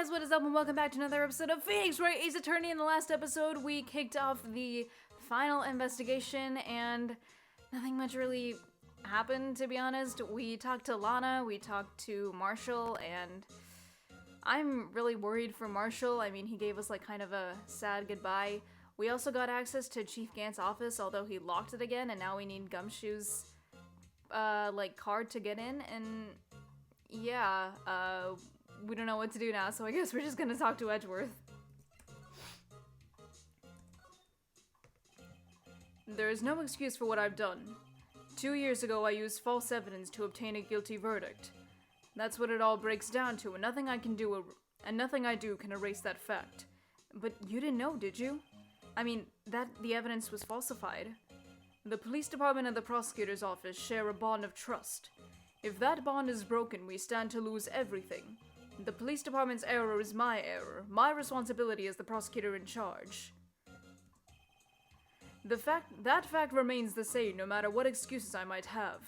guys, what is up and welcome back to another episode of Phoenix Wright Ace Attorney. In the last episode, we kicked off the final investigation and nothing much really happened, to be honest. We talked to Lana, we talked to Marshall, and I'm really worried for Marshall. I mean, he gave us like kind of a sad goodbye. We also got access to Chief Gant's office, although he locked it again, and now we need Gumshoe's card to get in, and yeah, we don't know what to do now, so I guess we're just gonna talk to Edgeworth. There is no excuse for what I've done. 2 years ago, I used false evidence to obtain a guilty verdict. That's what it all breaks down to, and nothing I do can erase that fact. But you didn't know, did you? I mean, that the evidence was falsified. The police department and the prosecutor's office share a bond of trust. If that bond is broken, we stand to lose everything. The police department's error is my error. My responsibility as the prosecutor in charge. That fact remains the same, no matter what excuses I might have.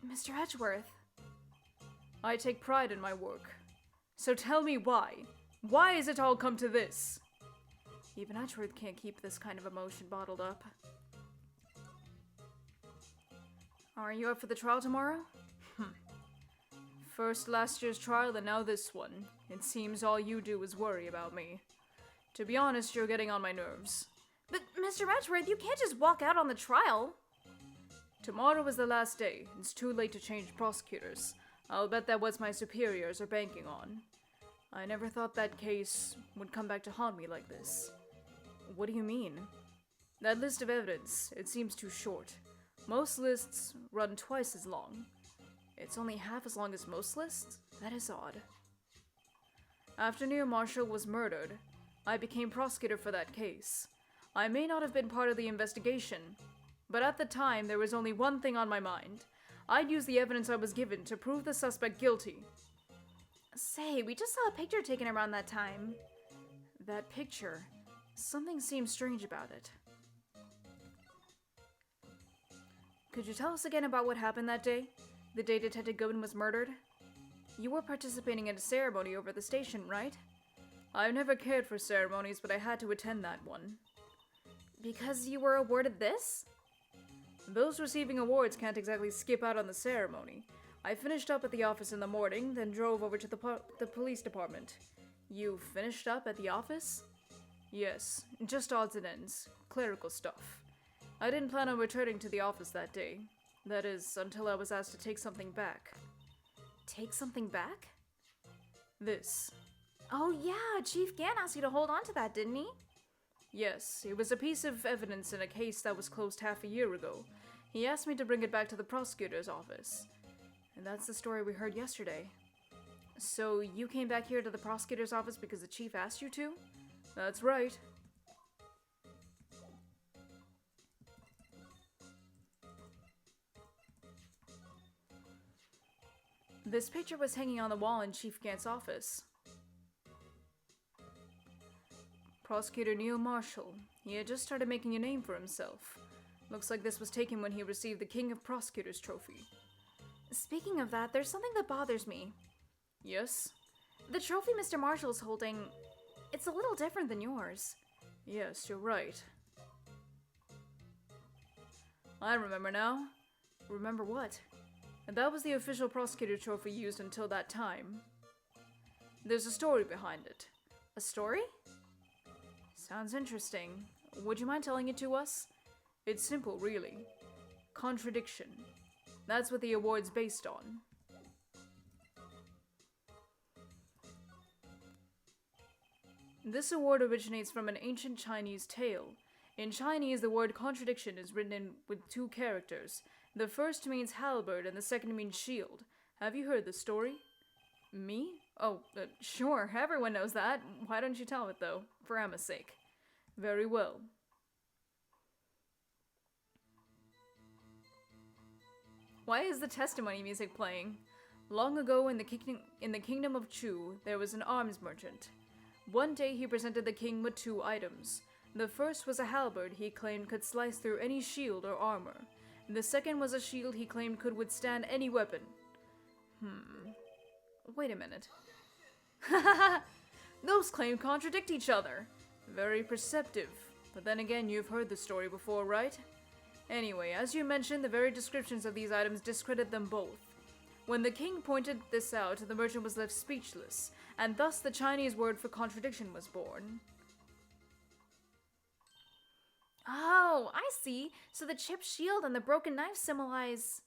Mr. Edgeworth. I take pride in my work. So tell me why. Why has it all come to this? Even Edgeworth can't keep this kind of emotion bottled up. Are you up for the trial tomorrow? First last year's trial and now this one. It seems all you do is worry about me. To be honest, you're getting on my nerves. But, Mr. Edgeworth, you can't just walk out on the trial. Tomorrow is the last day. It's too late to change prosecutors. I'll bet that what my superiors are banking on. I never thought that case would come back to haunt me like this. What do you mean? That list of evidence, it seems too short. Most lists run twice as long. It's only half as long as most lists? That is odd. After Near Marshall was murdered, I became prosecutor for that case. I may not have been part of the investigation, but at the time there was only one thing on my mind. I'd use the evidence I was given to prove the suspect guilty. Say, we just saw a picture taken around that time. That picture, something seems strange about it. Could you tell us again about what happened that day? The day Detective Goodman was murdered? You were participating in a ceremony over the station, right? I've never cared for ceremonies, but I had to attend that one. Because you were awarded this? Those receiving awards can't exactly skip out on the ceremony. I finished up at the office in the morning, then drove over to the police department. You finished up at the office? Yes, just odds and ends. Clerical stuff. I didn't plan on returning to the office that day. That is, until I was asked to take something back. Take something back? This. Oh yeah, Chief Gant asked you to hold on to that, didn't he? Yes, it was a piece of evidence in a case that was closed half a year ago. He asked me to bring it back to the prosecutor's office. And that's the story we heard yesterday. So you came back here to the prosecutor's office because the chief asked you to? That's right. This picture was hanging on the wall in Chief Gant's office. Prosecutor Neil Marshall. He had just started making a name for himself. Looks like this was taken when he received the King of Prosecutors trophy. Speaking of that, there's something that bothers me. Yes? The trophy Mr. Marshall's holding, it's a little different than yours. Yes, you're right. I remember now. Remember what? And that was the official prosecutor trophy used until that time. There's a story behind it. A story? Sounds interesting. Would you mind telling it to us? It's simple, really. Contradiction. That's what the award's based on. This award originates from an ancient Chinese tale. In Chinese, the word contradiction is written in with 2 characters. The first means halberd and the second means shield. Have you heard the story? Me? Oh, sure, everyone knows that. Why don't you tell it, though? For Emma's sake. Very well. Why is the testimony music playing? Long ago in the kingdom of Chu, there was an arms merchant. One day he presented the king with 2 items. The first was a halberd he claimed could slice through any shield or armor. The second was a shield he claimed could withstand any weapon. Wait a minute. Those claims contradict each other. Very perceptive. But then again, you've heard the story before, right? Anyway, as you mentioned, the very descriptions of these items discredit them both. When the king pointed this out, the merchant was left speechless, and thus the Chinese word for contradiction was born. Oh, I see. So the chipped shield and the broken knife symbolize...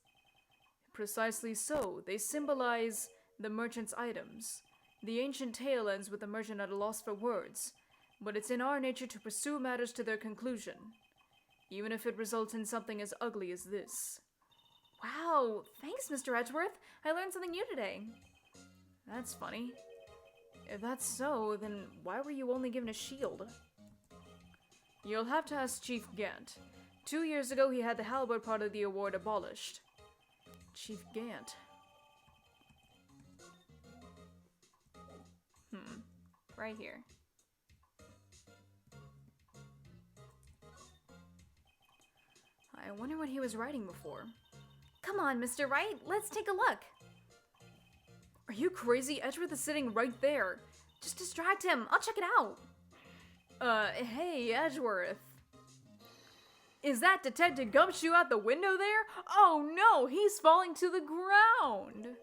Precisely so. They symbolize the merchant's items. The ancient tale ends with the merchant at a loss for words, but it's in our nature to pursue matters to their conclusion, even if it results in something as ugly as this. Wow, thanks, Mr. Edgeworth. I learned something new today. That's funny. If that's so, then why were you only given a shield? You'll have to ask Chief Gant. 2 years ago, he had the halberd part of the award abolished. Chief Gant. Right here. I wonder what he was writing before. Come on, Mr. Wright, let's take a look. Are you crazy? Edgeworth is sitting right there. Just distract him. I'll check it out. Hey, Edgeworth. Is that Detective Gumshoe out the window there? Oh no, he's falling to the ground.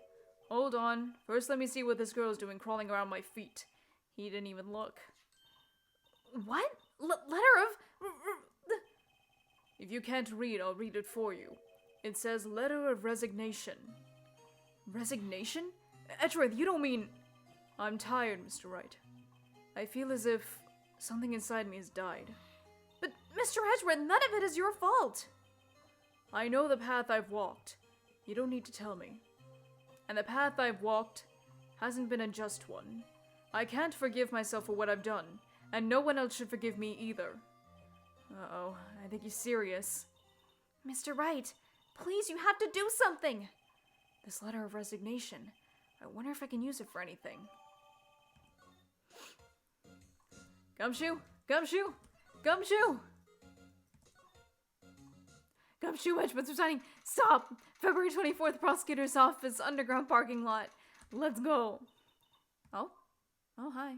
Hold on. First, let me see what this girl's doing crawling around my feet. He didn't even look. What? Letter of... If you can't read, I'll read it for you. It says letter of resignation. Resignation? Edgeworth, you don't mean... I'm tired, Mr. Wright. I feel as if something inside me has died. But, Mr. Edgeworth, none of it is your fault. I know the path I've walked. You don't need to tell me. And the path I've walked hasn't been a just one. I can't forgive myself for what I've done, and no one else should forgive me either. Uh-oh, I think he's serious. Mr. Wright, please, you have to do something. This letter of resignation. I wonder if I can use it for anything. Gumshoe! Gumshoe! Gumshoe! Gumshoe, Edgeworth's resigning. Stop! February 24th, prosecutor's office, underground parking lot. Let's go. Oh? Oh, hi.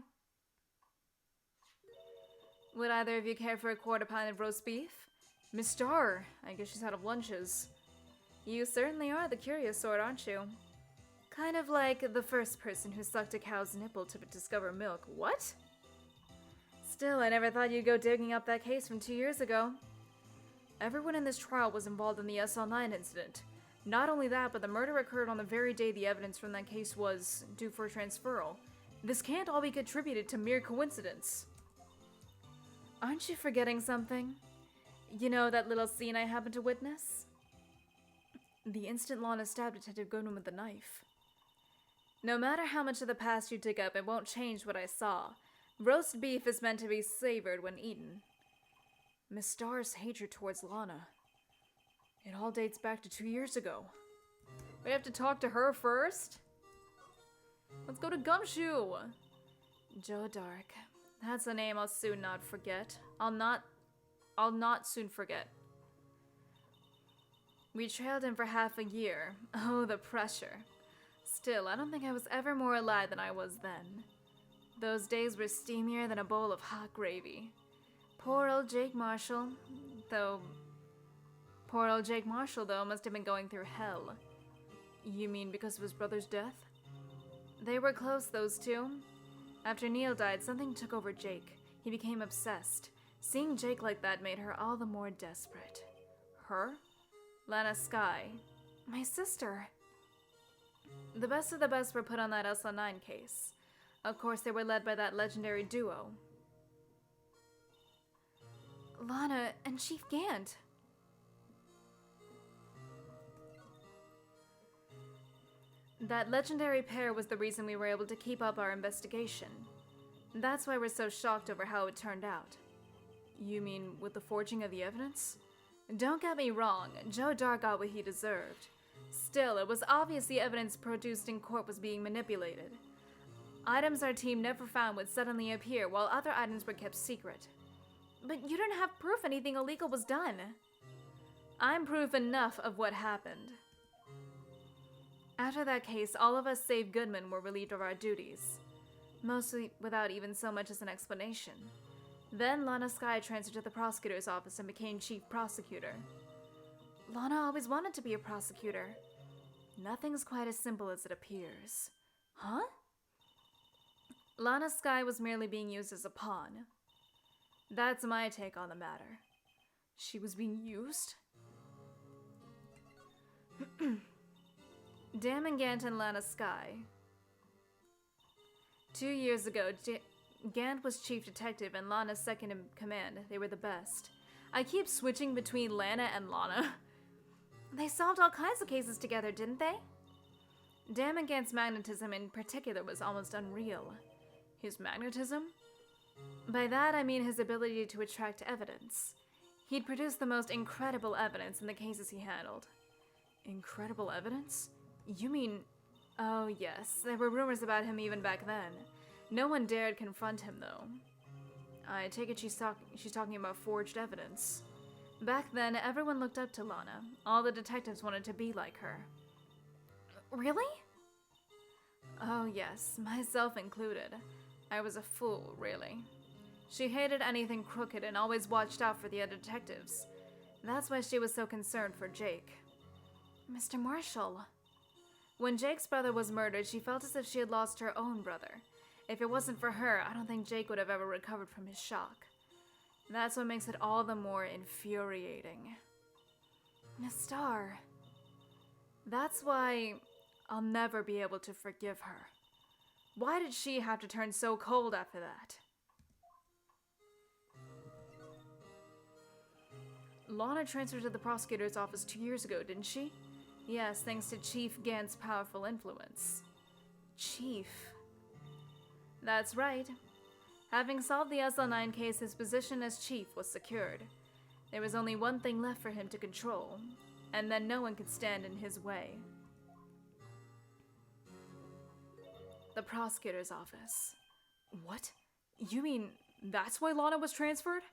Would either of you care for a quarter pound of roast beef? Miss Starr, I guess she's out of lunches. You certainly are the curious sort, aren't you? Kind of like the first person who sucked a cow's nipple to discover milk. What? Still, I never thought you'd go digging up that case from 2 years ago. Everyone in this trial was involved in the SL9 incident. Not only that, but the murder occurred on the very day the evidence from that case was due for transferal. This can't all be attributed to mere coincidence. Aren't you forgetting something? You know that little scene I happened to witness? The instant Lana stabbed Detective Goodman with the knife. No matter how much of the past you dig up, it won't change what I saw. Roast beef is meant to be savored when eaten. Miss Starr's hatred towards Lana. It all dates back to 2 years ago. We have to talk to her first? Let's go to Gumshoe! Joe Dark. That's a name I'll soon not forget. I'll not soon forget. We trailed him for half a year. Oh, the pressure. Still, I don't think I was ever more alive than I was then. Those days were steamier than a bowl of hot gravy. Poor old Jake Marshall, though, must have been going through hell. You mean because of his brother's death? They were close, those two. After Neil died, something took over Jake. He became obsessed. Seeing Jake like that made her all the more desperate. Her? Lana Skye. My sister. The best of the best were put on that SL9 case. Of course, they were led by that legendary duo. Lana and Chief Gant. That legendary pair was the reason we were able to keep up our investigation. That's why we're so shocked over how it turned out. You mean with the forging of the evidence? Don't get me wrong, Joe Dark got what he deserved. Still, it was obvious the evidence produced in court was being manipulated. Items our team never found would suddenly appear, while other items were kept secret. But you don't have proof anything illegal was done. I'm proof enough of what happened. After that case, all of us save Goodman were relieved of our duties. mostly without even so much as an explanation. Then Lana Skye transferred to the prosecutor's office and became chief prosecutor. Lana always wanted to be a prosecutor. Nothing's quite as simple as it appears. Huh? Lana Skye was merely being used as a pawn. That's my take on the matter. She was being used? Gant and Lana Skye. 2 years ago, Gant was chief detective and Lana's second in command. They were the best. I keep switching between Lana and Lana. They solved all kinds of cases together, didn't they? Gant's magnetism in particular was almost unreal. His magnetism? By that I mean his ability to attract evidence. He'd produce the most incredible evidence in the cases he handled. Incredible evidence? You mean... Oh yes, there were rumors about him even back then. No one dared confront him, though. I take it she's talking about forged evidence. Back then, everyone looked up to Lana. All the detectives wanted to be like her. Really? Oh yes, myself included. I was a fool, really. She hated anything crooked and always watched out for the other detectives. That's why she was so concerned for Jake. Mr. Marshall. When Jake's brother was murdered, she felt as if she had lost her own brother. If it wasn't for her, I don't think Jake would have ever recovered from his shock. That's what makes it all the more infuriating. Miss Starr. That's why I'll never be able to forgive her. Why did she have to turn so cold after that? Lana transferred to the prosecutor's office 2 years ago, didn't she? Yes, thanks to Chief Gant's powerful influence. Chief. That's right. Having solved the SL9 case, his position as chief was secured. There was only one thing left for him to control, and then no one could stand in his way. The prosecutor's office. What? You mean that's why Lana was transferred?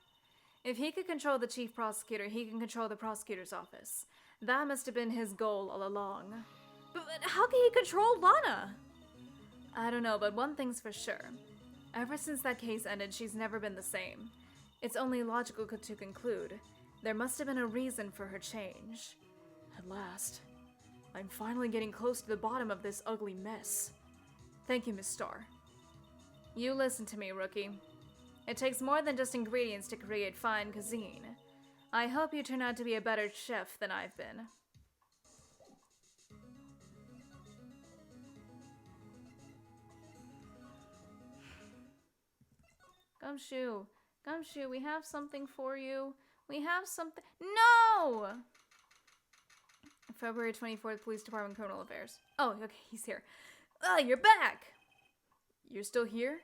If he could control the chief prosecutor, he can control the prosecutor's office. That must have been his goal all along. But how can he control Lana? I don't know, but one thing's for sure. Ever since that case ended, she's never been the same. It's only logical to conclude. There must have been a reason for her change. At last, I'm finally getting close to the bottom of this ugly mess. Thank you, Miss Starr. You listen to me, rookie. It takes more than just ingredients to create fine cuisine. I hope you turn out to be a better chef than I've been. Gumshoe, we have something for you. We have something— No! February 24th, Police Department, Criminal Affairs. Oh, okay, he's here. Oh, you're back! You're still here?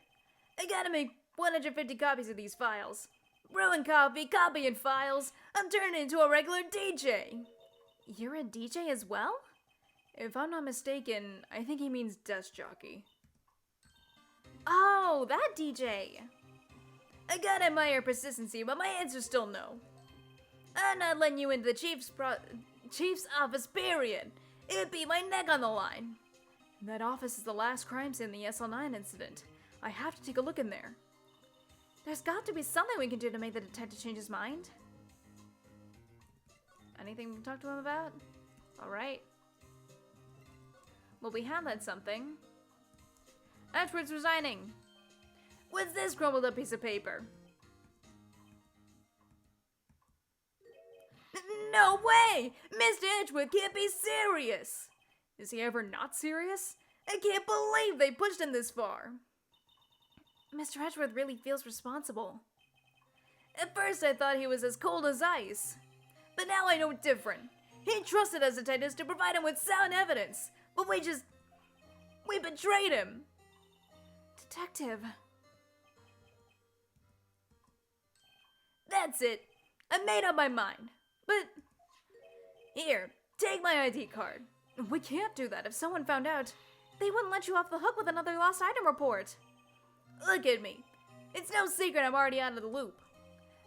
I gotta make 150 copies of these files. Brewing coffee, copying files. I'm turning into a regular DJ. You're a DJ as well? If I'm not mistaken, I think he means desk jockey. Oh, that DJ. I gotta admire persistency, but my answer's still no. I'm not letting you into the chief's office, period. It'd be my neck on the line. That office is the last crime scene in the SL9 incident. I have to take a look in there. There's got to be something we can do to make the detective change his mind. Anything to talk to him about? Alright. Well, we have that something. Edgeworth's resigning. What's this crumpled up piece of paper? No way! Mr. Edgeworth can't be serious! Is he ever not serious? I can't believe they pushed him this far. Mr. Edgeworth really feels responsible. At first I thought he was as cold as ice. But now I know different. He trusted us detectives to provide him with sound evidence. But we betrayed him. Detective. That's it. I made up my mind. But here, take my ID card. We can't do that. If someone found out, they wouldn't let you off the hook with another lost item report. Look at me. It's no secret I'm already out of the loop.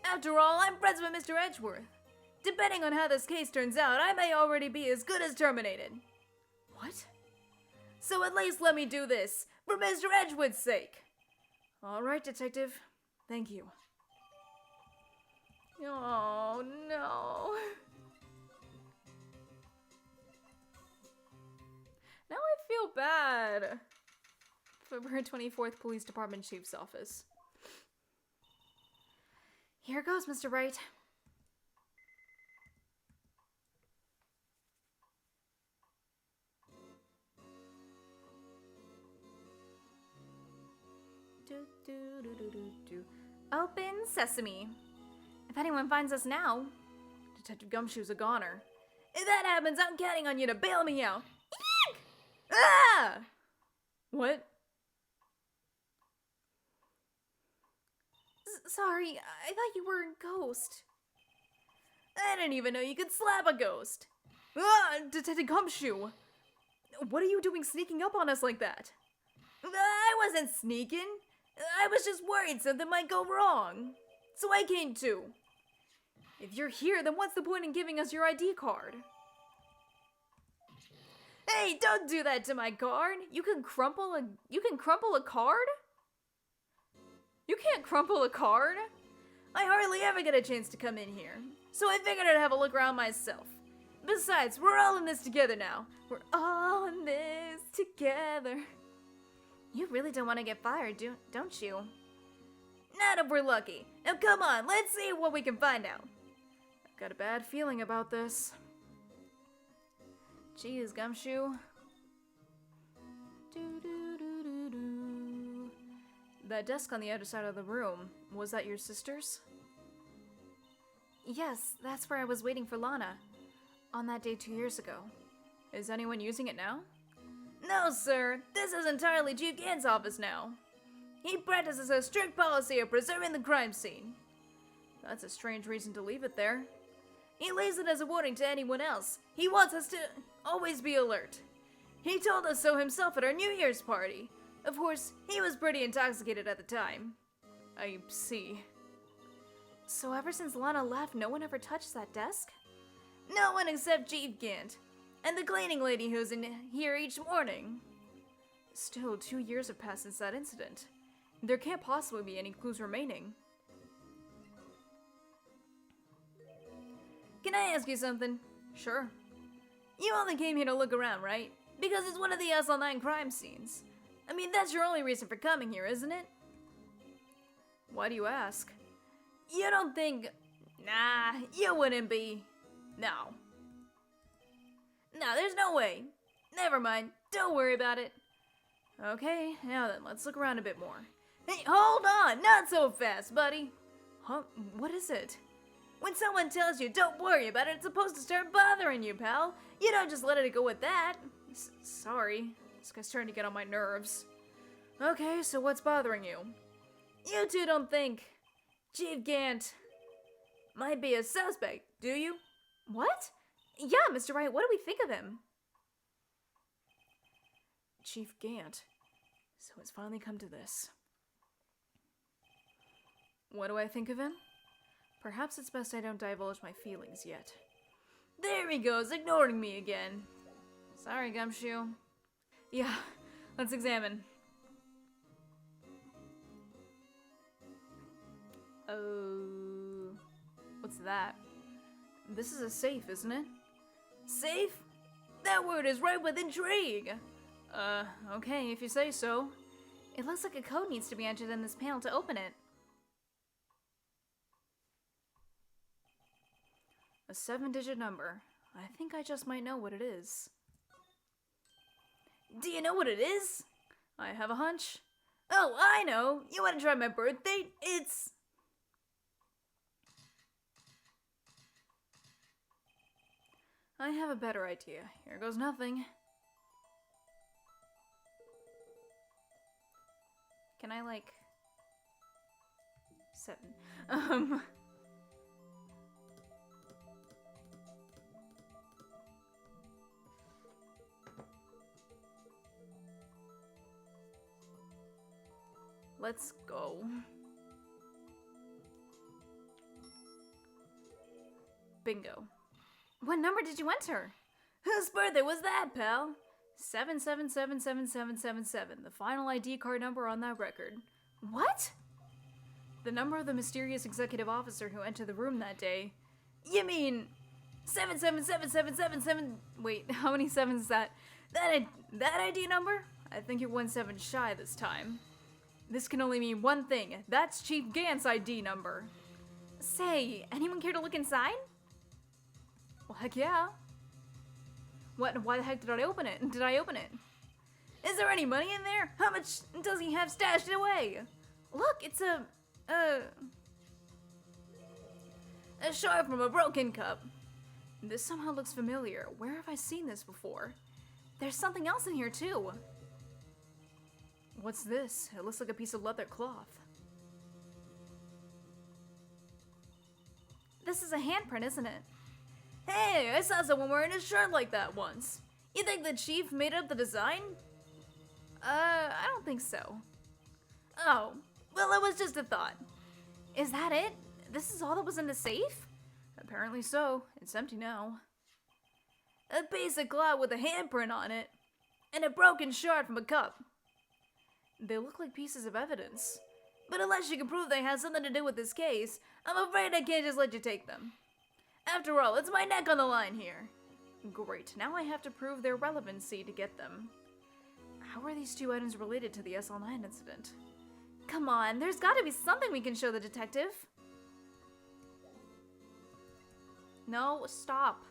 After all, I'm friends with Mr. Edgeworth. Depending on how this case turns out, I may already be as good as terminated. What? So at least let me do this, for Mr. Edgeworth's sake. All right, Detective. Thank you. Oh, no. Now I feel bad. February 24th, Police Department Chief's Office. Here goes, Mr. Wright. Open sesame. If anyone finds us now, Detective Gumshoe's a goner. if that happens, I'm counting on you to bail me out. Eek! Ah! What? Sorry, I thought you were a ghost. I didn't even know you could slap a ghost. Ah! Detective Gumshoe! What are you doing sneaking up on us like that? I wasn't sneaking. I was just worried something might go wrong. So I came too. If you're here, then what's the point in giving us your ID card? Hey, don't do that to my card. You can crumple a card? You can't crumple a card? I hardly ever get a chance to come in here, so I figured I'd have a look around myself. Besides, we're all in this together now. We're all in this together. You really don't want to get fired, don't you? Not if we're lucky. Now come on, let's see what we can find out. I've got a bad feeling about this. Geez, Gumshoe. That desk on the other side of the room, was that your sister's? Yes, that's where I was waiting for Lana. On that day 2 years ago. Is anyone using it now? No, sir. This is entirely Chief Gant's office now. He practices a strict policy of preserving the crime scene. That's a strange reason to leave it there. He leaves it as a warning to anyone else. He wants us to always be alert. He told us so himself at our New Year's party. Of course, he was pretty intoxicated at the time. I see. So ever since Lana left, no one ever touched that desk? No one except Chief Gant. And the cleaning lady who's in here each morning. Still, 2 years have passed since that incident. There can't possibly be any clues remaining. Can I ask you something? Sure. You only came here to look around, right? Because it's one of the SL9 crime scenes. I mean, that's your only reason for coming here, isn't it? Why do you ask? You don't think... Nah, you wouldn't be. No. No, there's no way. Never mind. Don't worry about it. Okay, now then, let's look around a bit more. Hey, hold on! Not so fast, buddy! Huh? What is it? When someone tells you don't worry about it, it's supposed to start bothering you, pal. You don't just let it go with that. Sorry. This guy's starting to get on my nerves. Okay, so what's bothering you? You two don't think Chief Gant might be a suspect, do you? What? Yeah, Mr. Wright, what do we think of him? Chief Gant. So it's finally come to this. What do I think of him? Perhaps it's best I don't divulge my feelings yet. There he goes, ignoring me again. Sorry, Gumshoe. Yeah, let's examine. Oh, what's that? This is a safe, isn't it? Safe? That word is ripe with intrigue. Okay, if you say so. It looks like a code needs to be entered in this panel to open it. A 7-digit number. I think I just might know what it is. Do you know what it is? I have a hunch. Oh, I know. You want to try my birth date? It's... I have a better idea. Here goes nothing. Can I, like... 7. Let's go. Bingo. What number did you enter? Whose birthday was that, pal? 7777777, the final ID card number on that record. What? The number of the mysterious executive officer who entered the room that day. You mean 7777777? Wait, how many sevens is that? That ID number? I think you're 1 7 shy this time. This can only mean one thing. That's Chief Gant's ID number. Say, anyone care to look inside? Well, heck yeah. What? Why the heck did I open it? Did I open it? Is there any money in there? How much does he have stashed away? Look, it's a shard from a broken cup. This somehow looks familiar. Where have I seen this before? There's something else in here too. What's this? It looks like a piece of leather cloth. This is a handprint, isn't it? Hey, I saw someone wearing a shirt like that once. You think the chief made up the design? I don't think so. Oh, well, it was just a thought. Is that it? This is all that was in the safe? Apparently so. It's empty now. A piece of cloth with a handprint on it, and a broken shard from a cup. They look like pieces of evidence. But unless you can prove they had something to do with this case, I'm afraid I can't just let you take them. After all, it's my neck on the line here. Great, now I have to prove their relevancy to get them. How are these two items related to the SL9 incident? Come on, there's gotta be something we can show the detective. No, stop.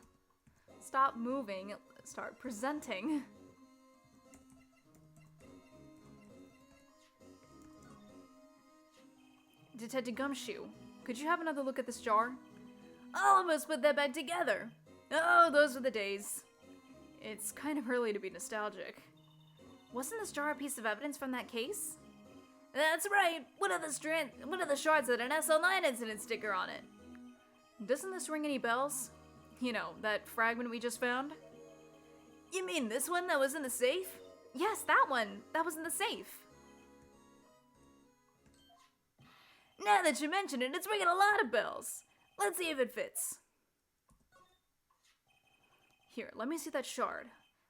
Stop moving. Start presenting. Detective Gumshoe, could you have another look at this jar? All of us put that back together. Oh, those were the days. It's kind of early to be nostalgic. Wasn't this jar a piece of evidence from that case? That's right. One of the shards had an SL9 incident sticker on it. Doesn't this ring any bells? You know, that fragment we just found? You mean this one that was in the safe? Yes, that one. That was in the safe. Now that you mention it, it's ringing a lot of bells. Let's see if it fits. Here, let me see that shard.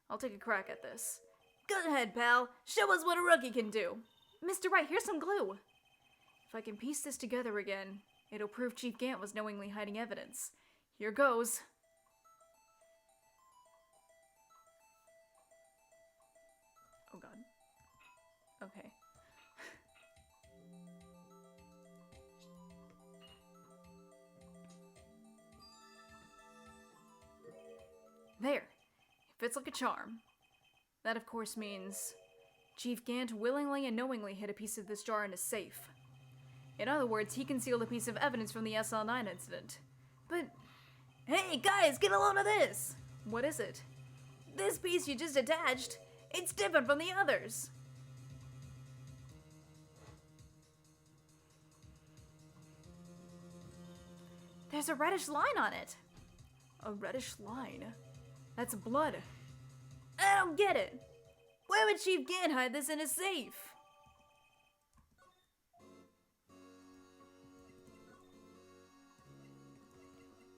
I'll take a crack at this. Go ahead, pal. Show us what a rookie can do. Mr. Wright, here's some glue. If I can piece this together again, it'll prove Chief Gant was knowingly hiding evidence. Here goes. Oh god. Okay. There. It fits like a charm. That, of course, means Chief Gant willingly and knowingly hid a piece of this jar in his safe. In other words, he concealed a piece of evidence from the SL9 incident. But, hey guys, get a load of this! What is it? This piece you just attached, it's different from the others. There's a reddish line on it. A reddish line? That's blood. I don't get it. Why would Chief Gant hide this in his safe?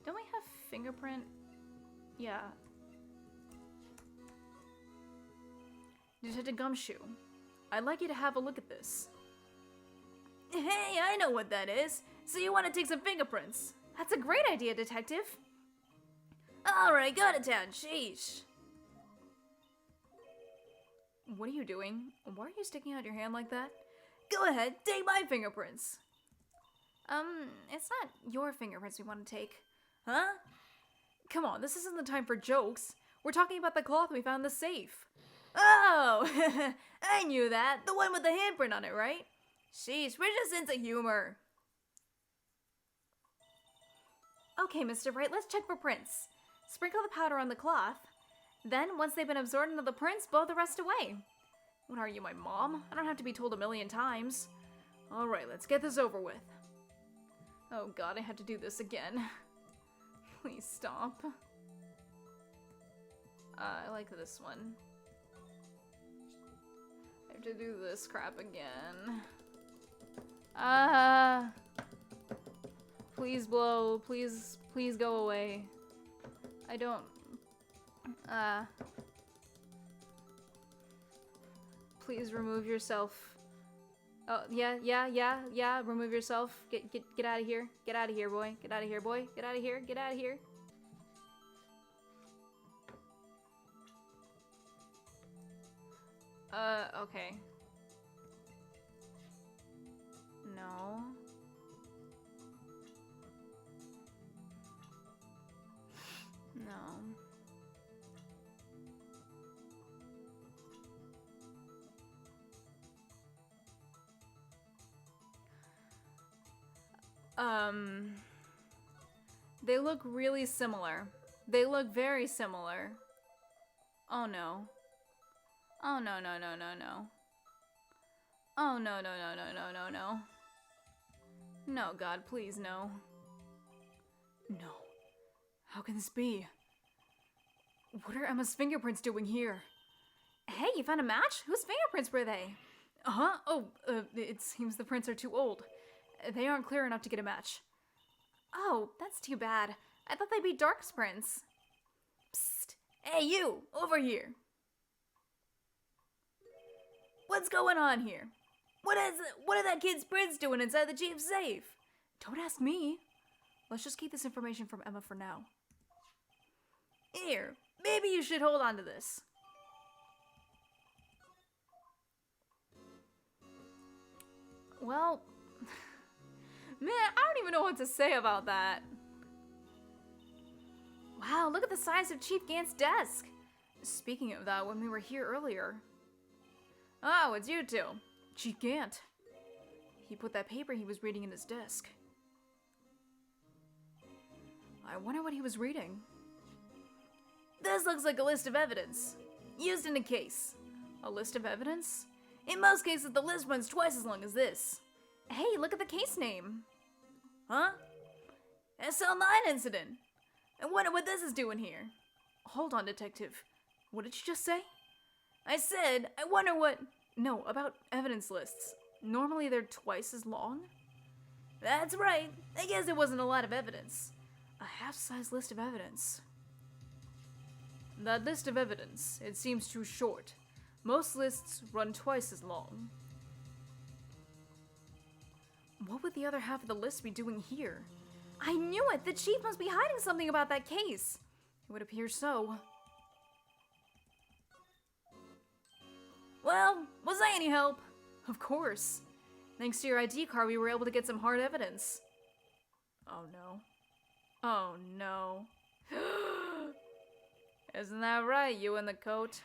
Don't we have fingerprint? Yeah. Detective Gumshoe, I'd like you to have a look at this. Hey, I know what that is. So you want to take some fingerprints? That's a great idea, Detective. Alright, go to town. Sheesh. What are you doing? Why are you sticking out your hand like that? Go ahead, take my fingerprints. It's not your fingerprints we want to take. Huh? Come on, this isn't the time for jokes. We're talking about the cloth we found in the safe. Oh, I knew that. The one with the handprint on it, right? Sheesh, where's your sense of humor? Okay, Mr. Wright, let's check for prints. Sprinkle the powder on the cloth. Then, once they've been absorbed into the prints, blow the rest away. What are you, my mom? I don't have to be told a million times. Alright, let's get this over with. Oh god, I have to do this again. Please stop. I like this one. I have to do this crap again. Please blow. Please go away. I don't... Please remove yourself. Oh, yeah. Remove yourself. Get out of here. Get out of here, boy. Get out of here, boy. Get out of here. Get out of here. Okay. No. No. They look really similar. They look very similar. Oh no. Oh no. Oh no. No, God, please, no. No. How can this be? What are Emma's fingerprints doing here? Hey, you found a match? Whose fingerprints were they? Uh-huh. Oh, it seems the prints are too old. They aren't clear enough to get a match. Oh, that's too bad. I thought they'd be Dark's prints. Psst. Hey, you! Over here! What's going on here? What are that kid's prints doing inside the Chief's safe? Don't ask me. Let's just keep this information from Emma for now. Here, maybe you should hold on to this. Well, man, I don't even know what to say about that. Wow, look at the size of Chief Gant's desk. Speaking of that, when we were here earlier. Oh, it's you two. Chief Gant. He put that paper he was reading in his desk. I wonder what he was reading. This looks like a list of evidence. Used in a case. A list of evidence? In most cases, the list runs twice as long as this. Hey, look at the case name. Huh? SL9 incident. I wonder what this is doing here. Hold on, detective. What did you just say? I said, I wonder what... No, about evidence lists. Normally they're twice as long? That's right. I guess there wasn't a lot of evidence. A half-size list of evidence. That list of evidence, it seems too short. Most lists run twice as long. What would the other half of the list be doing here? I knew it! The chief must be hiding something about that case. It would appear so. Well, was I any help? Of course. Thanks to your ID card, we were able to get some hard evidence. Oh no. Oh no. Isn't that right, you in the coat?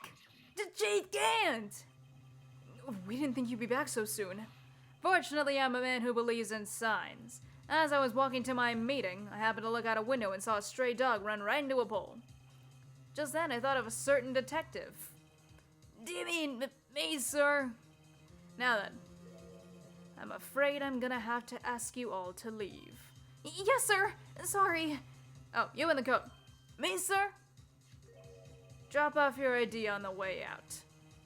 Eek! Chief Gant! We didn't think you'd be back so soon. Fortunately, I'm a man who believes in signs. As I was walking to my meeting, I happened to look out a window and saw a stray dog run right into a pole. Just then, I thought of a certain detective. Do you mean me, sir? Now then, I'm afraid I'm gonna have to ask you all to leave. Yes, sir. Sorry. Oh, you in the coat. Me, sir? Drop off your ID on the way out.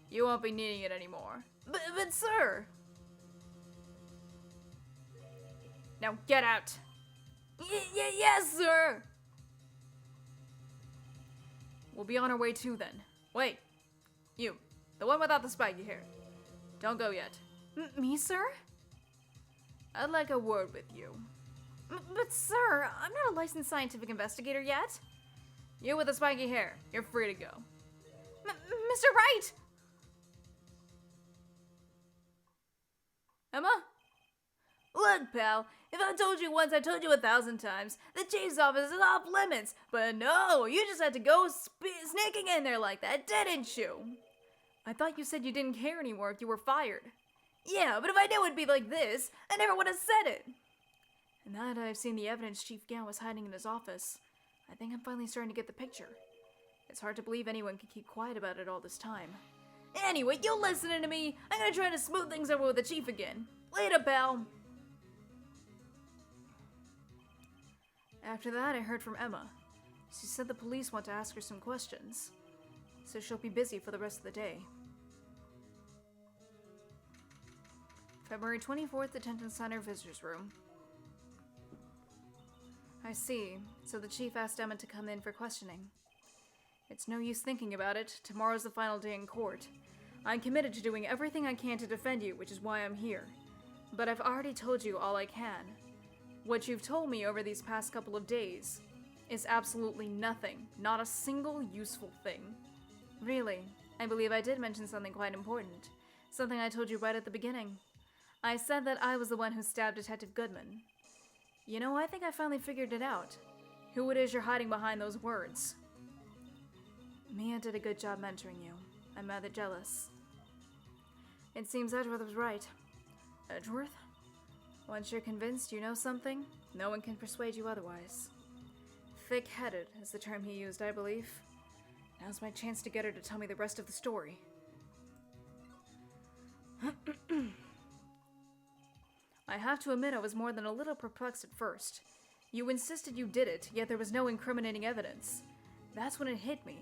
You won't be needing it anymore. But sir! Now get out! Yes, sir! We'll be on our way too then. Wait. You. The one without the spiky hair. Don't go yet. Me, sir? I'd like a word with you. But sir, I'm not a licensed scientific investigator yet. You with the spiky hair. You're free to go. Mr. Wright! Emma? Look, pal, if I told you once, I told you 1,000 times. The chief's office is off limits. But no, you just had to go sneaking in there like that, didn't you? I thought you said you didn't care anymore if you were fired. Yeah, but if I knew it'd be like this, I never would have said it. And now that I've seen the evidence Chief Gant was hiding in his office, I think I'm finally starting to get the picture. It's hard to believe anyone could keep quiet about it all this time. Anyway, you listening to me? I'm gonna try to smooth things over with the chief again. Later, pal. After that, I heard from Emma. She said the police want to ask her some questions, so she'll be busy for the rest of the day. February 24th, Detention Center Visitors Room. I see. So the chief asked Emma to come in for questioning. It's no use thinking about it. Tomorrow's the final day in court. I'm committed to doing everything I can to defend you, which is why I'm here. But I've already told you all I can. What you've told me over these past couple of days is absolutely nothing, not a single useful thing. Really, I believe I did mention something quite important. Something I told you right at the beginning. I said that I was the one who stabbed Detective Goodman. You know, I think I finally figured it out. Who it is you're hiding behind those words. Mia did a good job mentoring you. I'm rather jealous. It seems Edgeworth was right. Edgeworth? Once you're convinced you know something, no one can persuade you otherwise. Thick-headed is the term he used, I believe. Now's my chance to get her to tell me the rest of the story. I have to admit I was more than a little perplexed at first. You insisted you did it, yet there was no incriminating evidence. That's when it hit me.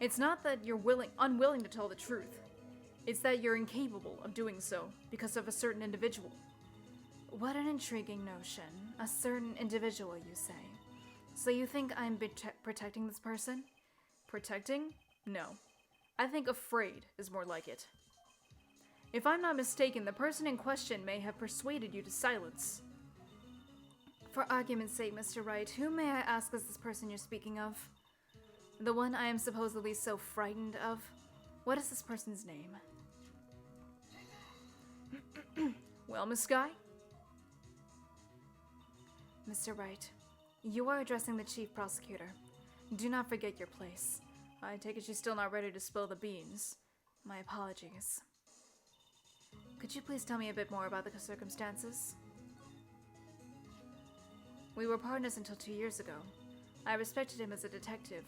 It's not that you're unwilling to tell the truth. It's that you're incapable of doing so because of a certain individual. What an intriguing notion. A certain individual, you say. So you think I'm protecting this person? Protecting? No. I think afraid is more like it. If I'm not mistaken, the person in question may have persuaded you to silence. For argument's sake, Mr. Wright, who may I ask is this person you're speaking of? The one I am supposedly so frightened of? What is this person's name? Well, Miss Skye? Mr. Wright, you are addressing the Chief Prosecutor. Do not forget your place. I take it she's still not ready to spill the beans. My apologies. Could you please tell me a bit more about the circumstances? We were partners until 2 years ago. I respected him as a detective.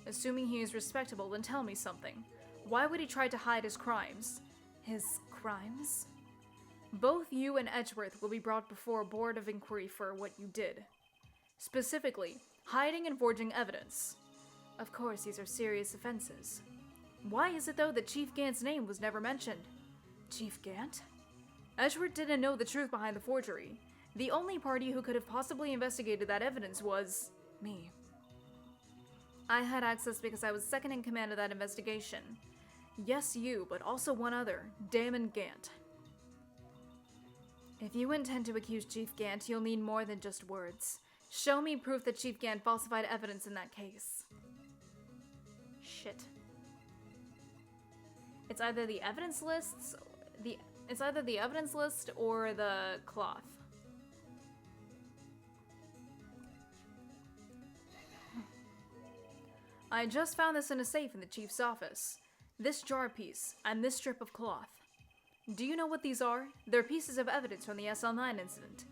Assuming he is respectable, then tell me something. Why would he try to hide his crimes? His crimes? Both you and Edgeworth will be brought before a board of inquiry for what you did. Specifically, hiding and forging evidence. Of course, these are serious offenses. Why is it, though, that Chief Gant's name was never mentioned? Chief Gant? Edgeworth didn't know the truth behind the forgery. The only party who could have possibly investigated that evidence was me. I had access because I was second in command of that investigation. Yes, you, but also one other, Damon Gant. If you intend to accuse Chief Gant, you'll need more than just words. Show me proof that Chief Gant falsified evidence in that case. Shit. It's either the evidence list or the cloth. I just found this in a safe in the chief's office. This jar piece and this strip of cloth. Do you know what these are? They're pieces of evidence from the SL9 incident.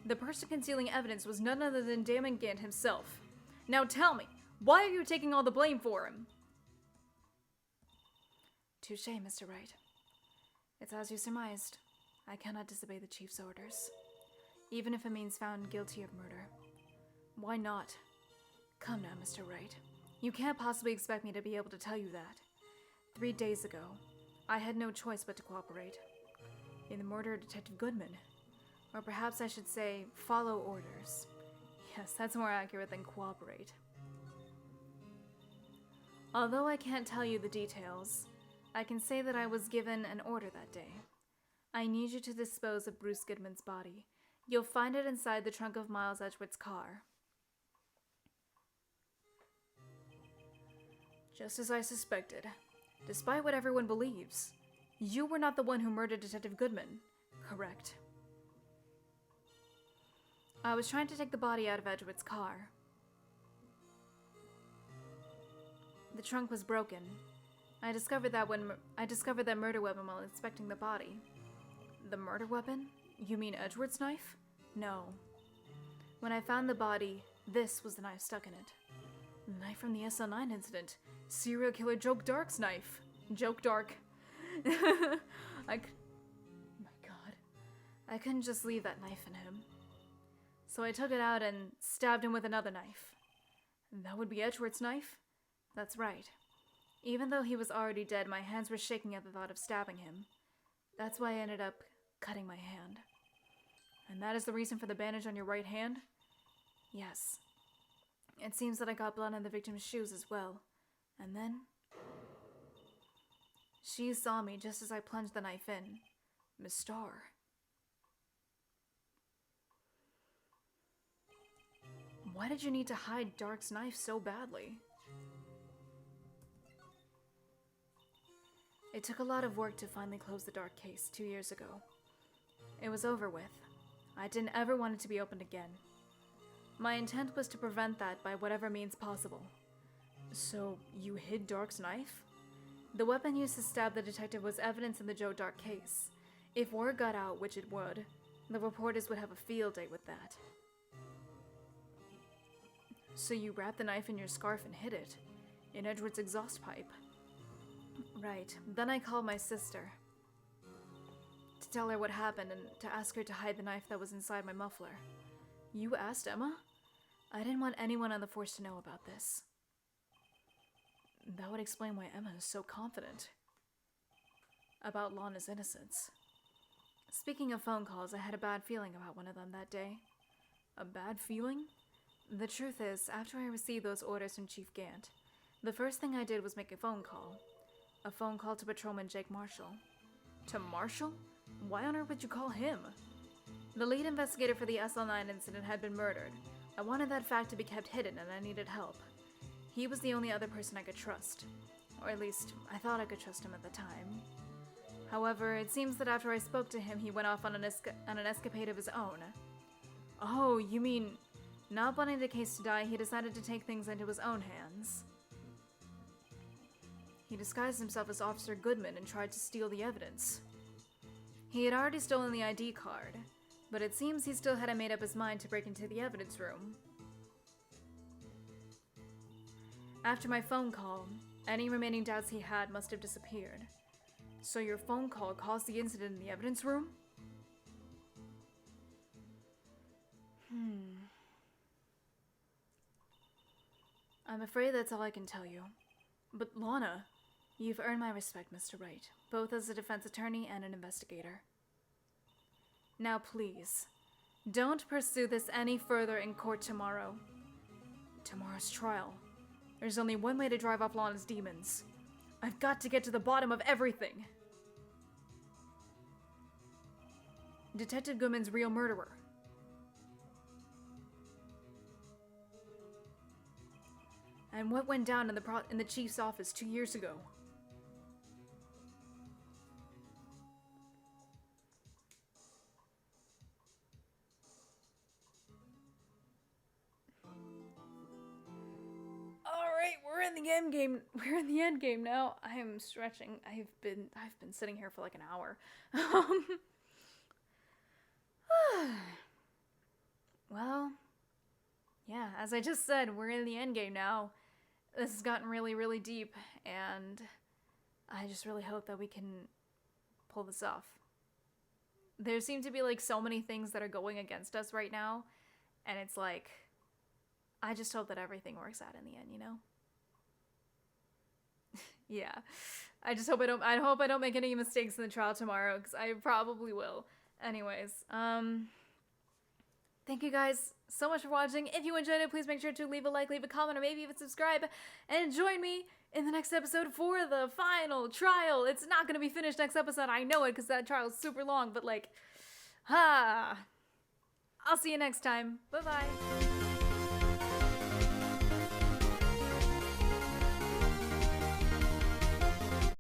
The person concealing evidence was none other than Damon Gant himself. Now tell me, why are you taking all the blame for him? Touché, Mr. Wright. It's as you surmised. I cannot disobey the chief's orders, even if it means found guilty of murder. Why not? Come now, Mr. Wright. You can't possibly expect me to be able to tell you that. 3 days ago, I had no choice but to cooperate. In the murder of Detective Goodman. Or perhaps I should say, follow orders. Yes, that's more accurate than cooperate. Although I can't tell you the details, I can say that I was given an order that day. I need you to dispose of Bruce Goodman's body. You'll find it inside the trunk of Miles Edgeworth's car. Just as I suspected. Despite what everyone believes, you were not the one who murdered Detective Goodman, correct? I was trying to take the body out of Edgeworth's car. The trunk was broken. I discovered that murder weapon while inspecting the body. The murder weapon? You mean Edgeworth's knife? No. When I found the body, this was the knife stuck in it. The knife from the SL9 incident. Serial killer Joke Dark's knife. Joke Dark. My god. I couldn't just leave that knife in him. So I took it out and stabbed him with another knife. That would be Edgeworth's knife? That's right. Even though he was already dead, my hands were shaking at the thought of stabbing him. That's why I ended up cutting my hand. And that is the reason for the bandage on your right hand? Yes. It seems that I got blood on the victim's shoes as well. And then... She saw me just as I plunged the knife in. Miss Starr. Why did you need to hide Dark's knife so badly? It took a lot of work to finally close the Dark case 2 years ago. It was over with. I didn't ever want it to be opened again. My intent was to prevent that by whatever means possible. So, you hid Dark's knife? The weapon used to stab the detective was evidence in the Joe Dark case. If word got out, which it would, the reporters would have a field day with that. So you wrapped the knife in your scarf and hid it, in Edward's exhaust pipe. Right. Then I called my sister to tell her what happened and to ask her to hide the knife that was inside my muffler. You asked Emma? I didn't want anyone on the force to know about this. That would explain why Emma is so confident about Lana's innocence. Speaking of phone calls, I had a bad feeling about one of them that day. A bad feeling? The truth is, after I received those orders from Chief Gant, the first thing I did was make a phone call. A phone call to Patrolman Jake Marshall. To Marshall? Why on earth would you call him? The lead investigator for the SL9 incident had been murdered. I wanted that fact to be kept hidden and I needed help. He was the only other person I could trust. Or at least, I thought I could trust him at the time. However, it seems that after I spoke to him, he went off on an escapade of his own. Oh, you mean, not wanting the case to die, he decided to take things into his own hands. He disguised himself as Officer Goodman and tried to steal the evidence. He had already stolen the ID card, but it seems he still hadn't made up his mind to break into the evidence room. After my phone call, any remaining doubts he had must have disappeared. So your phone call caused the incident in the evidence room? I'm afraid that's all I can tell you. But Lana, you've earned my respect, Mr. Wright, both as a defense attorney and an investigator. Now please, don't pursue this any further in court tomorrow. Tomorrow's trial. There's only one way to drive off Lana's demons. I've got to get to the bottom of everything. Detective Goodman's real murderer. And what went down in the chief's office 2 years ago. Alright, we're in the end game. We're in the end game now. I am stretching. I've been sitting here for like an hour. Well, yeah, as I just said, we're in the end game now. This has gotten really, really deep, and I just really hope that we can pull this off. There seem to be like so many things that are going against us right now, and it's like, I just hope that everything works out in the end, you know? Yeah. I just hope I don't make any mistakes in the trial tomorrow, because I probably will. Anyways, thank you guys so much for watching. If you enjoyed it, please make sure to leave a like, leave a comment, or maybe even subscribe, and join me in the next episode for the final trial. It's not going to be finished next episode, I know it, because that trial is super long, but like, I'll see you next time. Bye-bye.